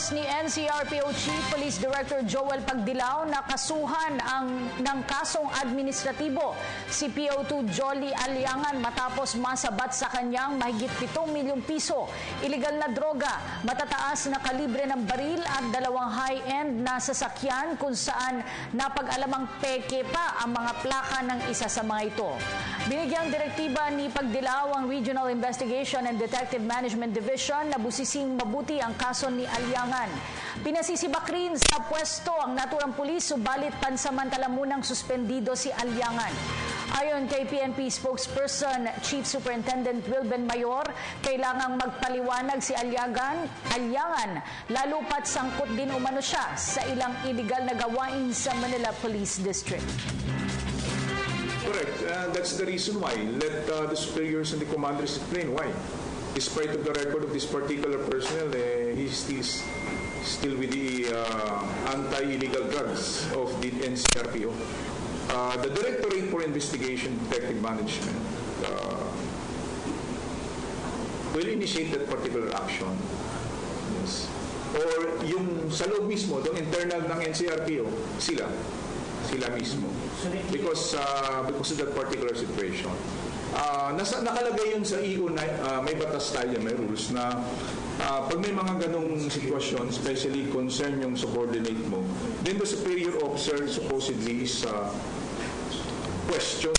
Matapos ni NCRPO Chief Police Director Joel Pagdilao na kasuhan ng kasong administratibo si PO2 Jolly Aliangan matapos masabat sa kanyang mahigit 7 milyong piso iligal na droga, matataas na kalibre ng baril at 2 high-end na sasakyan kung saan napag-alamang peke pa ang mga plaka ng isa sa mga ito. Binigyang direktiba ni Pagdilao ang Regional Investigation and Detective Management Division na busising mabuti ang kaso ni Aliangan. Pinasisibak rin sa pwesto ang naturang pulis subalit pansamantala munang suspendido si Aliangan. Ayon kay PNP spokesperson Chief Superintendent Wilben Mayor, kailangang magpaliwanag si Aliangan lalo pat sangkot din umano siya sa ilang illegal na gawain sa Manila Police District. Correct. That's the reason why. Let the superiors and the commanders explain why. Despite of the record of this particular personnel, he's still with the anti-illegal drugs of the NCRPO. The Directorate for Investigation and Detective Management will initiate that particular action. Yes. Or yung sa loob mismo, yung internal ng NCRPO, sila mismo. Because of that particular situation. Nakalagay yun sa EO na may batas tayo, may rules na pag may mga ganong sitwasyon, especially concern yung subordinate mo, then the superior officer supposedly is question